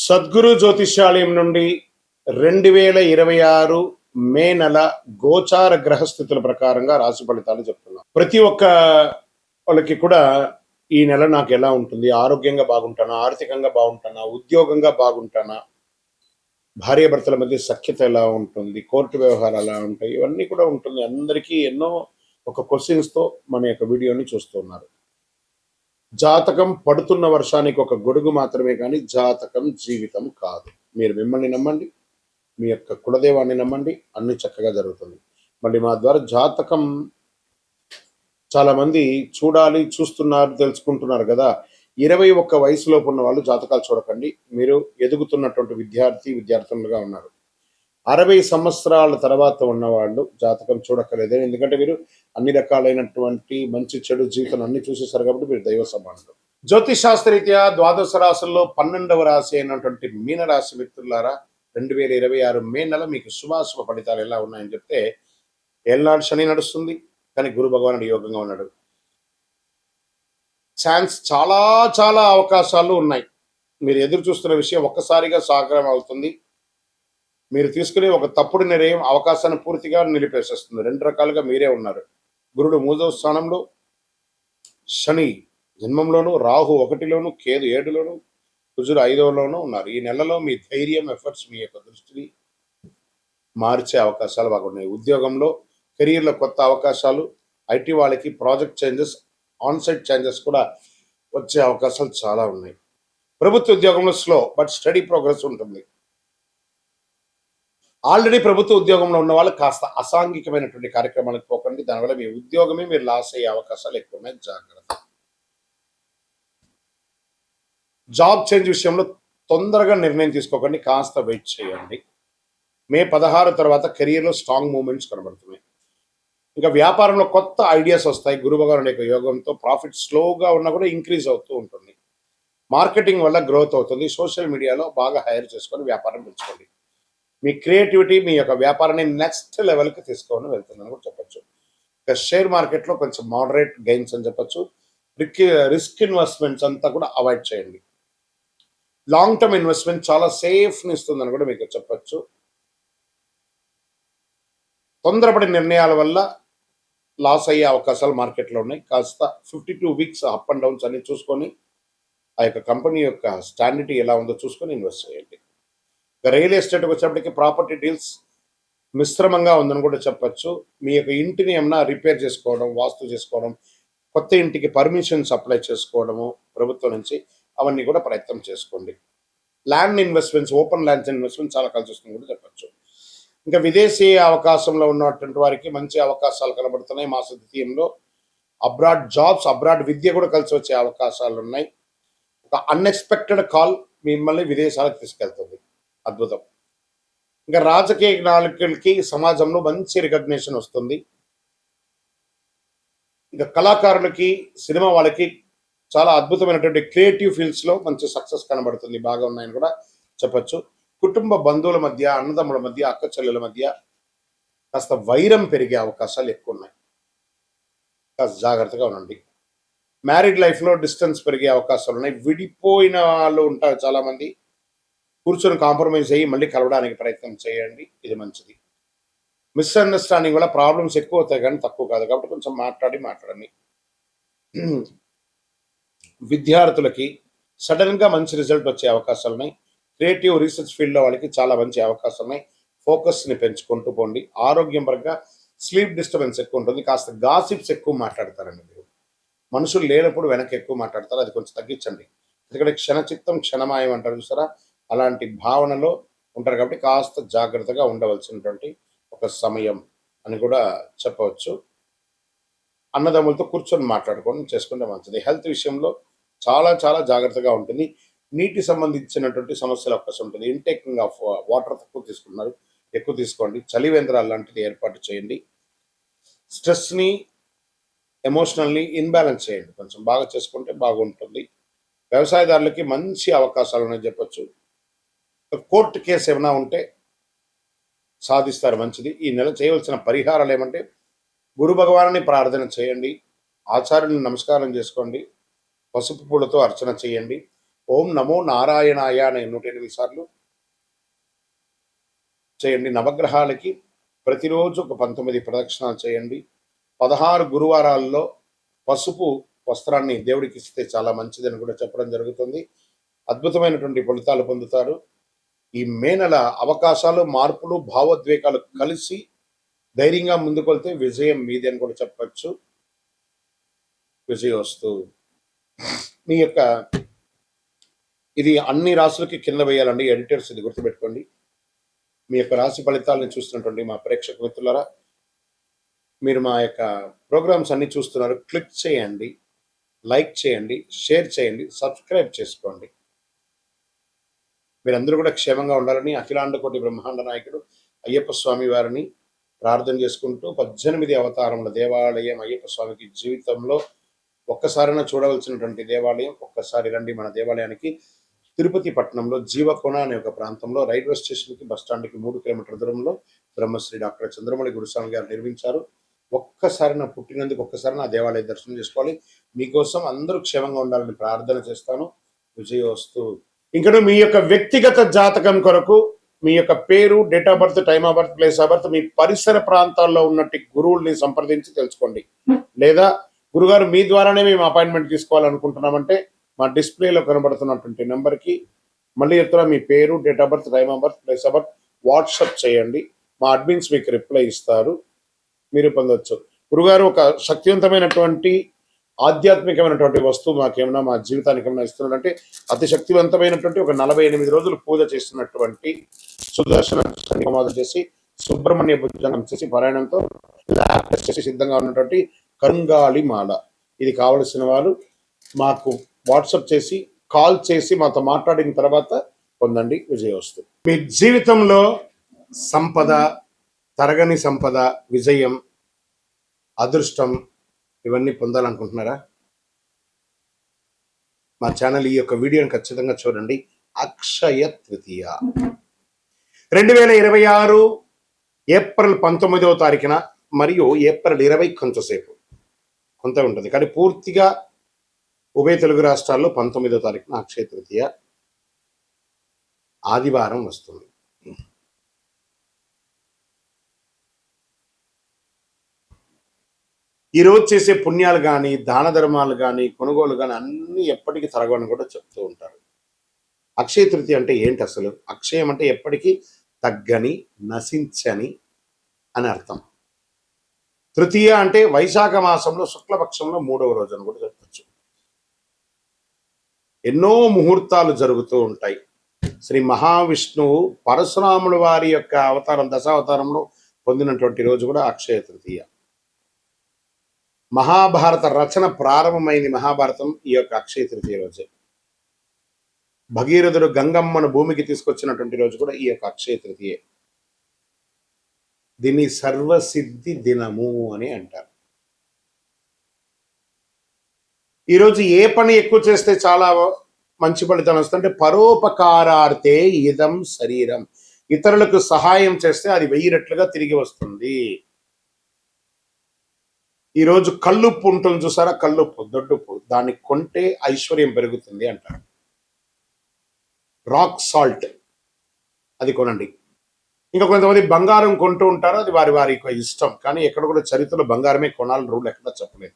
సద్గురు జ్యోతిష్యాలయం నుండి 2026 మే నెల గోచార గ్రహస్థితుల ప్రకారంగా రాశి ఫలితాలు చెప్తున్నాం. ప్రతి ఒక్క వాళ్ళకి కూడా ఈ నెల నాకు ఎలా ఉంటుంది, ఆరోగ్యంగా బాగుంటానా, ఆర్థికంగా బాగుంటానా, ఉద్యోగంగా బాగుంటానా, భార్యాభర్తల మధ్య సఖ్యత ఎలా ఉంటుంది, కోర్టు వ్యవహారాలు ఎలా ఉంటాయి, ఇవన్నీ కూడా ఉంటుంది. అందరికీ ఎన్నో ఒక క్వశ్చన్స్తో మన యొక్క వీడియోని చూస్తున్నారు. జాతకం పడుతున్న వర్షానికి ఒక గొడుగు మాత్రమే కానీ జాతకం జీవితం కాదు. మీరు మిమ్మల్ని నమ్మండి, మీ యొక్క కులదేవాన్ని నమ్మండి, అన్ని చక్కగా జరుగుతుంది. మళ్ళీ మా ద్వారా జాతకం చాలా మంది చూడాలి, చూస్తున్నారు, తెలుసుకుంటున్నారు కదా. 21 వయసులోపు ఉన్న వాళ్ళు జాతకాలు చూడకండి. మీరు ఎదుగుతున్నటువంటి విద్యార్థులుగా ఉన్నారు. 60 సంవత్సరాల తర్వాత ఉన్నవాళ్ళు జాతకం చూడక్కర్లేదు. ఎందుకంటే మీరు అన్ని రకాలైనటువంటి మంచి చెడు జీవితం అన్ని చూసేసారు కాబట్టి మీరు దైవ సమానులు. జ్యోతిష్ శాస్త్రరీత్యా ద్వాదశ రాశుల్లో 12వ రాశి అయినటువంటి మీనరాశి మిత్రులారా, 2026 మే నెల మీకు శుభాశుభ ఫలితాలు ఎలా ఉన్నాయని చెప్తే, ఏళ్ళనాడు శని నడుస్తుంది, కానీ గురు భగవానుడు యోగంగా ఉన్నాడు. ఛాన్స్ చాలా చాలా అవకాశాలు ఉన్నాయి. మీరు ఎదురు చూస్తున్న విషయం ఒక్కసారిగా సాకారం అవుతుంది. మీరు తీసుకునే ఒక తప్పుడు నిర్ణయం అవకాశాన్ని పూర్తిగా నిలిపేసేస్తుంది. 2 రకాలుగా మీరే ఉన్నారు. గురుడు 3వ స్థానంలో, శని జన్మంలోను, రాహు 1లోను, కేతు 7లోను, కుజుడు 5వలోనూ ఉన్నారు. ఈ నెలలో మీ ధైర్యం, ఎఫర్ట్స్ మీ యొక్క దృష్టిని మార్చే అవకాశాలు బాగున్నాయి. ఉద్యోగంలో, కెరీర్లో కొత్త అవకాశాలు, ఐటీ వాళ్ళకి ప్రాజెక్ట్ చేంజెస్, ఆన్సైట్ చేంజెస్ కూడా వచ్చే అవకాశాలు చాలా ఉన్నాయి. ప్రభుత్వ ఉద్యోగంలో స్లో బట్ స్టడీ ప్రోగ్రెస్ ఉంటుంది. ఆల్రెడీ ప్రభుత్వ ఉద్యోగంలో ఉన్న వాళ్ళు కాస్త అసాంఘికమైనటువంటి కార్యక్రమాలకు పోకండి. దానివల్ల మీ ఉద్యోగమే మీరు లాస్ అయ్యే అవకాశాలు ఎక్కువ ఉన్నాయి. జాగ్రత్త. జాబ్ చేంజ్ విషయంలో తొందరగా నిర్ణయం తీసుకోకండి, కాస్త వెయిట్ చేయండి. మే 16 తర్వాత కెరియర్లో స్ట్రాంగ్ మూమెంట్స్ కనబడుతున్నాయి. ఇంకా వ్యాపారంలో కొత్త ఐడియాస్ వస్తాయి. గురు భగవానుడి యొక్క యోగంతో ప్రాఫిట్ స్లోగా ఉన్నా కూడా ఇంక్రీజ్ అవుతూ ఉంటుంది. మార్కెటింగ్ వల్ల గ్రోత్ అవుతుంది. సోషల్ మీడియాలో బాగా హైర్ చేసుకొని వ్యాపారం పెంచుకోండి. మీ క్రియేటివిటీ మీ యొక్క వ్యాపారాన్ని నెక్స్ట్ లెవెల్కి తీసుకొని వెళ్తుందని కూడా చెప్పచ్చు. ఇక షేర్ మార్కెట్లో కొంచెం మోడరేట్ గెయిన్స్ అని చెప్పచ్చు. రిస్క్ ఇన్వెస్ట్మెంట్స్ అంతా కూడా అవాయిడ్ చేయండి. లాంగ్ టర్మ్ ఇన్వెస్ట్మెంట్ చాలా సేఫ్ని ఇస్తుందని కూడా మీకు చెప్పచ్చు. తొందరపడి నిర్ణయాల వల్ల లాస్ అయ్యే అవకాశాలు మార్కెట్లో ఉన్నాయి. కాస్త 52 వీక్స్ అప్ అండ్ డౌన్స్ అన్ని చూసుకొని ఆ యొక్క కంపెనీ యొక్క స్టాండర్డ్ ఎలా ఉందో చూసుకొని ఇన్వెస్ట్ చేయండి. రియల్ ఎస్టేట్కి వచ్చేప్పటికి ప్రాపర్టీ డీల్స్ మిశ్రమంగా ఉందని కూడా చెప్పచ్చు. మీ యొక్క ఇంటిని ఏమన్నా రిపేర్ చేసుకోవడం, వాస్తు చేసుకోవడం, కొత్త ఇంటికి పర్మిషన్స్ అప్లై చేసుకోవడము ప్రభుత్వం నుంచి, అవన్నీ కూడా ప్రయత్నం చేసుకోండి. Land investments, open lands investment చాలా కలిసి వస్తుంది కూడా చెప్పచ్చు. ఇంకా విదేశీ అవకాశంలో ఉన్నటువంటి వారికి మంచి అవకాశాలు కనబడుతున్నాయి. మాస ద్వితీయంలో అబ్రాడ్ జాబ్స్, అబ్రాడ్ విద్య కూడా కలిసి వచ్చే అవకాశాలు ఉన్నాయి. ఒక అన్ఎక్స్పెక్టెడ్ కాల్ మిమ్మల్ని విదేశాలకు తీసుకెళ్తుంది. అద్భుతం. ఇంకా రాజకీయ నాయకులకి సమాజంలో మంచి రికగ్నిషన్ వస్తుంది. ఇంకా కళాకారులకి, సినిమా వాళ్ళకి చాలా అద్భుతమైనటువంటి క్రియేటివ్ ఫీల్డ్స్లో మంచి సక్సెస్ కనబడుతుంది. బాగా ఉన్నాయని కూడా చెప్పచ్చు. కుటుంబ బంధువుల మధ్య, అన్నదమ్ముల మధ్య, అక్క చెల్లెల మధ్య కాస్త వైరం పెరిగే అవకాశాలు ఎక్కువ ఉన్నాయి. కాస్త జాగ్రత్తగా ఉండండి. మ్యారీడ్ లైఫ్లో డిస్టెన్స్ పెరిగే అవకాశాలు ఉన్నాయి. విడిపోయిన వాళ్ళు ఉంటారు చాలామంది. కూర్చొని కాంప్రమైజ్ అయ్యి మళ్ళీ కలవడానికి ప్రయత్నం చేయండి, ఇది మంచిది. మిస్అండర్స్టాండింగ్ వల్ల ప్రాబ్లమ్స్ ఎక్కువ అవుతాయి కానీ తక్కువ కాదు, కాబట్టి కొంచెం మాట్లాడండి. విద్యార్థులకి సడన్గా మంచి రిజల్ట్ వచ్చే అవకాశాలు ఉన్నాయి. క్రియేటివ్ రీసెర్చ్ ఫీల్డ్లో వాళ్ళకి చాలా మంచి అవకాశాలు ఉన్నాయి. ఫోకస్ని పెంచుకుంటూ పోండి. ఆరోగ్యం పరంగా స్లీప్ డిస్టర్బెన్స్ ఎక్కువ ఉంటుంది. కాస్త గాసిప్స్ ఎక్కువ మాట్లాడతారండి. మీరు మనుషులు లేనప్పుడు వెనక్కి ఎక్కువ మాట్లాడతారు, అది కొంచెం తగ్గించండి. ఎందుకంటే క్షణచిత్తం క్షణమాయం అంటారు చూసారా, అలాంటి భావనలో ఉంటారు. కాబట్టి కాస్త జాగ్రత్తగా ఉండవలసినటువంటి ఒక సమయం అని కూడా చెప్పవచ్చు. అన్నదమ్ములతో కూర్చొని మాట్లాడుకొని చేసుకుంటే మంచిది. హెల్త్ విషయంలో చాలా చాలా జాగ్రత్తగా ఉంటుంది. నీటి సంబంధించినటువంటి సమస్యలు అవకాశం ఉంటుంది. ఇంటేకింగ్ ఆఫ్ వాటర్ తక్కువ తీసుకుంటున్నారు, ఎక్కువ తీసుకోండి. చలివేంద్రాలు లాంటిది ఏర్పాటు చేయండి. స్ట్రెస్ని, ఎమోషనల్ని ఇన్బ్యాలెన్స్ చేయండి. కొంచెం బాగా చేసుకుంటే బాగుంటుంది. వ్యవసాయదారులకి మంచి అవకాశాలు ఉన్నాయని చెప్పచ్చు. కోర్టు కేసు ఏమైనా ఉంటే సాధిస్తారు, మంచిది. ఈ నెల చేయవలసిన పరిహారాలు ఏమంటే, గురు భగవాన్ని ప్రార్థన చేయండి, ఆచార్యుని నమస్కారం చేసుకోండి, పసుపు పూలతో అర్చన చేయండి, ఓం నమో నారాయణాయ అనే 108 సార్లు చేయండి. నవగ్రహాలకి ప్రతిరోజు ఒక 19 ప్రదక్షిణాలు చేయండి. 16 గురువారాల్లో పసుపు వస్త్రాన్ని దేవుడికి ఇస్తే చాలా మంచిదని కూడా చెప్పడం జరుగుతుంది. అద్భుతమైనటువంటి ఫలితాలు పొందుతారు. ఈ మే నెల అవకాశాలు, మార్పులు, భావోద్వేగాలు కలిసి ధైర్యంగా ముందుకెళ్తే విజయం మీది అని కూడా చెప్పచ్చు. విజయోస్తు. మీ యొక్క ఇది అన్ని రాశులకి కింద వేయాలండి ఎడిటర్స్, ఇది గుర్తుపెట్టుకోండి. మీ యొక్క రాశి ఫలితాలను చూస్తున్నటువంటి మా ప్రేక్షక మిత్రులారా, మీరు మా యొక్క ప్రోగ్రామ్స్ అన్ని చూస్తున్నారు. క్లిక్ చేయండి, లైక్ చేయండి, షేర్ చేయండి, సబ్స్క్రైబ్ చేసుకోండి. మీరందరూ కూడా క్షేమంగా ఉండాలని అఖిలాండ కోటి బ్రహ్మాండ నాయకుడు అయ్యప్ప స్వామి వారిని ప్రార్థన చేసుకుంటూ 18 అవతారముల దేవాలయం అయ్యప్ప స్వామికి జీవితంలో ఒక్కసారైనా చూడవలసినటువంటి దేవాలయం. ఒక్కసారి రండి మన దేవాలయానికి. తిరుపతి పట్టణంలో జీవకోణ అనే ఒక ప్రాంతంలో రైల్వే స్టేషన్కి బస్టాండ్కి 3 కిలోమీటర్ల దూరంలో బ్రహ్మశ్రీ డాక్టర్ చంద్రమౌళి గురుస్వామి గారు నిర్మించారు. ఒక్కసారి నా పుట్టినందుకు ఒక్కసారి నా దేవాలయ దర్శనం చేసుకోవాలి. మీకోసం అందరూ క్షేమంగా ఉండాలని ప్రార్థన చేస్తాను. విజయోస్తు. ఇంకా మీ యొక్క వ్యక్తిగత జాతకం కొరకు మీ యొక్క పేరు, date of birth, time of birth, place of birth, మీ పరిసర ప్రాంతాల్లో ఉన్నట్టు గురువుల్ని సంప్రదించి తెలుసుకోండి. లేదా గురుగారు మీ ద్వారానే మేము అపాయింట్మెంట్ తీసుకోవాలనుకుంటున్నామంటే మా డిస్ప్లేలో కనబడుతున్నటువంటి నెంబర్కి మళ్ళీ చెప్తున్నా, మీ పేరు, date of birth, time of birth, place of birth WhatsApp చేయండి. మా అడ్మిన్స్ మీకు రిప్లై ఇస్తారు, మీరు పొందవచ్చు. గురుగారు ఒక శక్తివంతమైనటువంటి ఆధ్యాత్మికమైనటువంటి వస్తువు మాకేమైనా మా జీవితానికి ఏమైనా ఇస్తున్నాడంటే అతి శక్తివంతమైనటువంటి ఒక 48 రోజులు పూజ చేస్తున్నటువంటి సుదర్శన హోమాలు చేసి సుబ్రహ్మణ్య భుజంగం చేసి పారాయణంతో చేసి సిద్ధంగా ఉన్నటువంటి కంగాళి మాల. ఇది కావలసిన వారు మాకు వాట్సాప్ చేసి, కాల్ చేసి మాతో మాట్లాడిన తర్వాత పొందండి. విజయోస్తు. మీ జీవితంలో సంపద, తరగని సంపద, విజయం, అదృష్టం ఇవన్నీ పొందాలనుకుంటున్నారా? మా ఛానల్ ఈ యొక్క వీడియోని ఖచ్చితంగా చూడండి. అక్షయ తృతీయ 2026 ఏప్రిల్ 19వ తారీఖున మరియు ఏప్రిల్ 20 కొంత ఉంటుంది, కానీ పూర్తిగా ఉభయ తెలుగు రాష్ట్రాల్లో 19వ తారీఖున అక్షయ తృతీయ ఆదివారం వస్తుంది. ఈరోజు చేసే పుణ్యాలు కానీ, దాన ధర్మాలు కానీ, కొనుగోలు కానీ అన్నీ ఎప్పటికీ తరగని కూడా చెప్తూ ఉంటారు. అక్షయ తృతీయ అంటే ఏంటి అసలు? అక్షయం అంటే ఎప్పటికీ తగ్గని, నశించని అని అర్థం. తృతీయ అంటే వైశాఖ మాసంలో శుక్లపక్షంలో 3వ రోజు అని కూడా చెప్పచ్చు. ఎన్నో ముహూర్తాలు జరుగుతూ ఉంటాయి. శ్రీ మహావిష్ణువు పరశురాముల వారి యొక్క అవతారం, దశావతారంలో పొందినటువంటి రోజు కూడా అక్షయ తృతీయ. మహాభారత రచన ప్రారంభమైంది, మహాభారతం ఈ యొక్క అక్షయ తృతీయ రోజే. భగీరథుడు గంగమ్మను భూమికి తీసుకొచ్చినటువంటి రోజు కూడా ఈ యొక్క అక్షయ తృతీయ. దీన్ని సర్వసిద్ధి దినము అని అంటారు. ఈరోజు ఏ పని ఎక్కువ చేస్తే చాలా మంచి ఫలితం వస్తుందంటే పరోపకారార్థే ఇదం శరీరం. ఇతరులకు సహాయం చేస్తే అది 1000 రెట్లుగా తిరిగి వస్తుంది. ఈరోజు కల్లుప్పు ఉంటుంది చూసారా, కల్లుప్పు, దొడ్డుప్పు, దాన్ని కొంటే ఐశ్వర్యం పెరుగుతుంది అంటారు. రాక్ సాల్ట్ అది కొనండి. ఇంకా కొంతమంది బంగారం కొంటూ ఉంటారు, అది వారి వారి ఇష్టం, కానీ ఎక్కడ కూడా చరిత్రలో బంగారమే కొనాలని రూల్ ఎక్కడ చెప్పలేదు.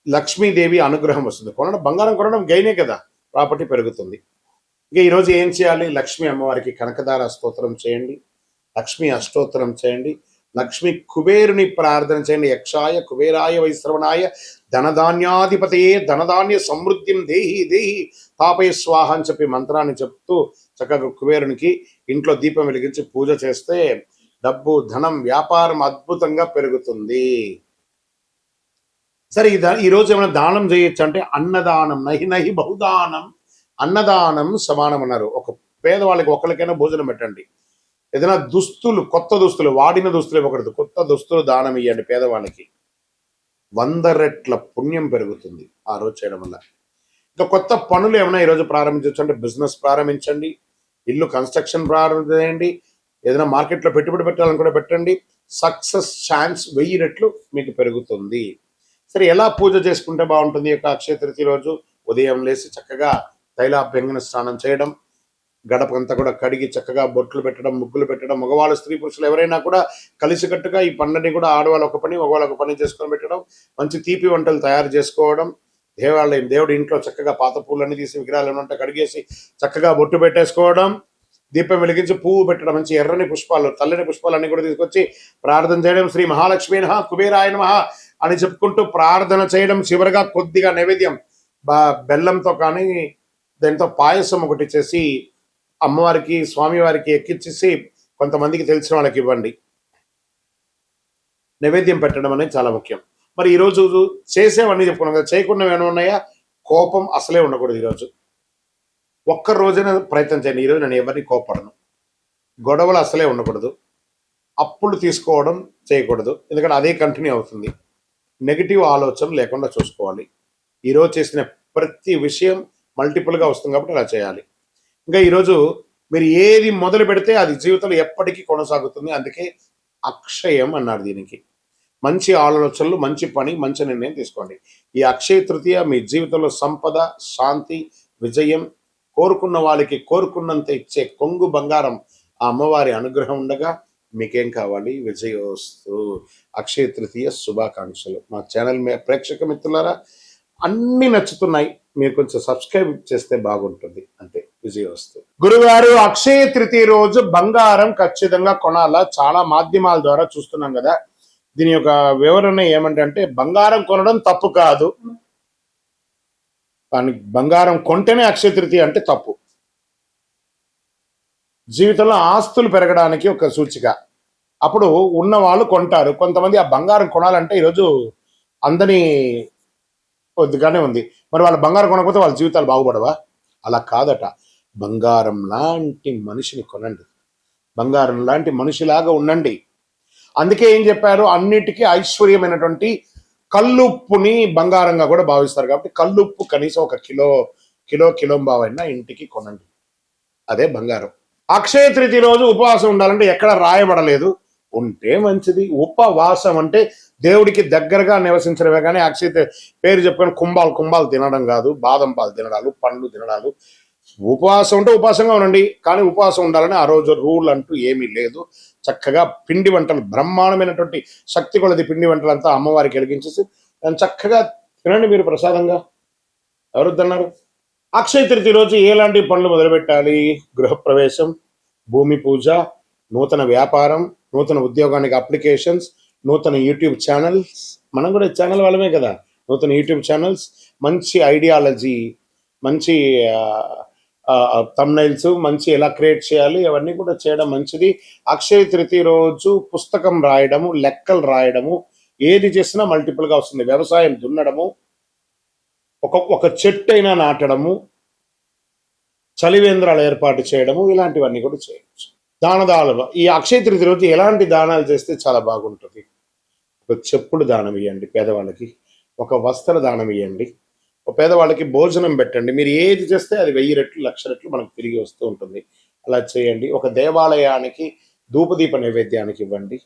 లక్ష్మీదేవి అనుగ్రహం వస్తుంది. బంగారం కొనడం గైనే కదా, ప్రాపర్టీ పెరుగుతుంది. ఇంకా ఈరోజు ఏం చేయాలి? లక్ష్మీ అమ్మవారికి కనకదార స్తోత్రం చేయండి, లక్ష్మీ అష్టోత్తరం చేయండి, లక్ష్మి కుబేరుని ప్రార్థన చేయండి. యక్షాయ కుబేరాయ వైశ్రవణాయ ధనధాన్యాధిపతయే ధనధాన్య సమృద్ధిం దేహి దేహి తాపయ స్వాహ అని చెప్పి మంత్రాన్ని చెప్తూ చక్కగా కుబేరునికి ఇంట్లో దీపం వెలిగించి పూజ చేస్తే డబ్బు, ధనం, వ్యాపారం అద్భుతంగా పెరుగుతుంది. సరే, ఈరోజు ఏమైనా దానం చేయొచ్చు అంటే అన్నదానం, నహి నహి బహుదానం, అన్నదానం సమానం అన్నారు. ఒక పేదవాళ్ళకి ఒకరికైనా భోజనం పెట్టండి. ఏదైనా దుస్తులు, కొత్త దుస్తులు, వాడిన దుస్తులు ఇవ్వకూడదు, కొత్త దుస్తులు దానం ఇవ్వండి పేదవాళ్ళకి. 100 రెట్ల పుణ్యం పెరుగుతుంది ఆ రోజు చేయడం వల్ల. ఇంకా కొత్త పనులు ఏమైనా ఈరోజు ప్రారంభించవచ్చు అంటే బిజినెస్ ప్రారంభించండి, ఇల్లు కన్స్ట్రక్షన్ ప్రారంభించండి, ఏదైనా మార్కెట్లో పెట్టుబడి పెట్టాలని కూడా పెట్టండి. సక్సెస్ ఛాన్స్ 1000 రెట్లు మీకు పెరుగుతుంది. సరే, ఎలా పూజ చేసుకుంటే బాగుంటుంది? యొక్క అక్షయ తృతీయ రోజు ఉదయం లేచి చక్కగా తైలాభ్యంగన స్నానం చేయడం, గడపంతా కూడా కడిగి చక్కగా బొట్లు పెట్టడం, ముగ్గులు పెట్టడం, మగవాళ్ళు స్త్రీ పురుషులు ఎవరైనా కూడా కలిసికట్టుగా ఈ పనులని కూడా ఆడవాళ్ళు ఒక పని మగవాళ్ళు ఒక పని చేసుకొని పెట్టడం, మంచి తీపి వంటలు తయారు చేసుకోవడం, దేవుడి ఇంట్లో చక్కగా పాత పూలన్నీ తీసి విగ్రహాలు ఉంటే కడిగేసి చక్కగా బొట్టు పెట్టేసుకోవడం, దీపం వెలిగించి పువ్వు పెట్టడం, మంచి ఎర్రని పుష్పాలు తెల్లని పుష్పాలన్నీ కూడా తీసుకొచ్చి ప్రార్థన చేయడం, శ్రీ మహాలక్ష్మీ నమః కుబేరాయ నమః అని చెప్పుకుంటూ ప్రార్థన చేయడం. చివరిగా కొద్దిగా నైవేద్యం బెల్లంతో కానీ దాంతో పాయసం ఒకటి చేసి అమ్మవారికి స్వామివారికి ఎక్కించేసి కొంతమందికి తెలిసిన వాళ్ళకి ఇవ్వండి. నైవేద్యం పెట్టడం అనేది చాలా ముఖ్యం. మరి ఈరోజు చేసేవన్నీ చెప్పుకున్నాం కదా, చేయకుండా ఏమైనా ఉన్నాయా? కోపం అసలే ఉండకూడదు. ఈరోజు ఒక్క రోజైనా ప్రయత్నం చేయండి. ఈరోజు నేను ఎవరిని కోపడను, గొడవలు అసలే ఉండకూడదు, అప్పులు తీసుకోవడం చేయకూడదు, ఎందుకంటే అదే కంటిన్యూ అవుతుంది. నెగిటివ్ ఆలోచన లేకుండా చూసుకోవాలి. ఈరోజు చేసిన ప్రతి విషయం మల్టిపుల్గా వస్తుంది కాబట్టి అలా చేయాలి. ఇంకా ఈరోజు మీరు ఏది మొదలు పెడితే అది జీవితంలో ఎప్పటికీ కొనసాగుతుంది. అందుకే అక్షయం అన్నారు దీనికి. మంచి ఆలోచనలు, మంచి పని, మంచి నిర్ణయం తీసుకోండి. ఈ అక్షయ తృతీయ మీ జీవితంలో సంపద, శాంతి, విజయం, కోరుకున్న వాళ్ళకి కోరుకున్నంత ఇచ్చే కొంగు బంగారం ఆ అమ్మవారి అనుగ్రహం ఉండగా మీకేం కావాలి? విజయోస్తు. అక్షయ తృతీయ శుభాకాంక్షలు. మా ఛానల్ ప్రేక్షక మిత్రులారా, అన్ని నచ్చుతున్నాయి, మీరు కొంచెం సబ్స్క్రైబ్ చేస్తే బాగుంటుంది. అంతే. విజయోస్తు. గురుగారు, అక్షయ తృతీయ రోజు బంగారం ఖచ్చితంగా కొనాలా? చాలా మాధ్యమాల ద్వారా చూస్తున్నాం కదా, దీని యొక్క వివరణ ఏమంటే బంగారం కొనడం తప్పు కాదు, కానీ బంగారం కొంటేనే అక్షయ తృతీయ అంటే తప్పు. జీవితంలో ఆస్తులు పెరగడానికి ఒక సూచిక. అప్పుడు ఉన్న వాళ్ళు కొంటారు. కొంతమంది ఆ బంగారం కొనాలంటే ఈరోజు అందరి కొద్దిగానే ఉంది. మరి వాళ్ళ బంగారం కొనకపోతే వాళ్ళ జీవితాలు బాగుపడవా? అలా కాదట. బంగారం లాంటి మనిషిని కొనండి, బంగారం లాంటి మనిషిలాగా ఉండండి. అందుకే ఏం చెప్పారు? అన్నిటికీ ఐశ్వర్యమైనటువంటి కల్లుప్పుని బంగారంగా కూడా భావిస్తారు. కాబట్టి కల్లుప్పు కనీసం ఒక కిలో బావైనా ఇంటికి కొనండి. అదే బంగారం. అక్షయ తృతీయ రోజు ఉపవాసం ఉండాలంటే ఎక్కడ రాయబడలేదు, ఉంటే మంచిది. ఉపవాసం అంటే దేవుడికి దగ్గరగా నివసించడమే, కానీ అక్షయ పేరు చెప్పుకొని కుంభాలు తినడం కాదు, బాదం పాలు తినడాలు, పండ్లు తినడాలు. ఉపవాసం ఉంటే ఉపవాసంగా ఉండండి, కానీ ఉపవాసం ఉండాలని ఆ రోజు రూల్ అంటూ ఏమీ లేదు. చక్కగా పిండి వంటలు, బ్రహ్మాండమైనటువంటి శక్తి కొలది పిండి వంటలంతా అమ్మవారికి వెలిగించేసి దాన్ని చక్కగా తినండి మీరు ప్రసాదంగా. ఎవరు వద్దన్నారు? అక్షయ తృతీయ రోజు ఎలాంటి పనులు మొదలుపెట్టాలి? గృహప్రవేశం, భూమి పూజ, నూతన వ్యాపారం, నూతన ఉద్యోగానికి అప్లికేషన్స్, నూతన యూట్యూబ్ ఛానల్స్. మనం కూడా ఛానల్ వాళ్ళమే కదా. నూతన యూట్యూబ్ ఛానల్స్, మంచి ఐడియాలజీ, మంచి థంబ్నైల్స్, మంచి ఎలా క్రియేట్ చేయాలి అవన్నీ కూడా చేయడం మంచిది. అక్షయ తృతీయ రోజు పుస్తకం రాయడము, లెక్కలు రాయడము, ఏది చేసినా మల్టిపుల్గా వస్తుంది. వ్యవసాయం దున్నడము, ఒక చెట్టు అయినా నాటడము, చలివేంద్రాలు ఏర్పాటు చేయడము, ఇలాంటివన్నీ కూడా చేయవచ్చు. దానాలు, ఈ అక్షయ తృతీయ రోజు ఎలాంటి దానాలు చేస్తే చాలా బాగుంటుంది? ఒక చెప్పులు దానం ఇవ్వండి పేదవాళ్ళకి, ఒక వస్త్ర దానం ఇవ్వండి, ఒక పేదవాళ్ళకి భోజనం పెట్టండి. మీరు ఏది చేస్తే అది 1000 రెట్లు 1,00,000 రెట్లు మనకు తిరిగి వస్తూ ఉంటుంది. అలా చేయండి. ఒక దేవాలయానికి ధూపదీప నైవేద్యానికి ఇవ్వండి.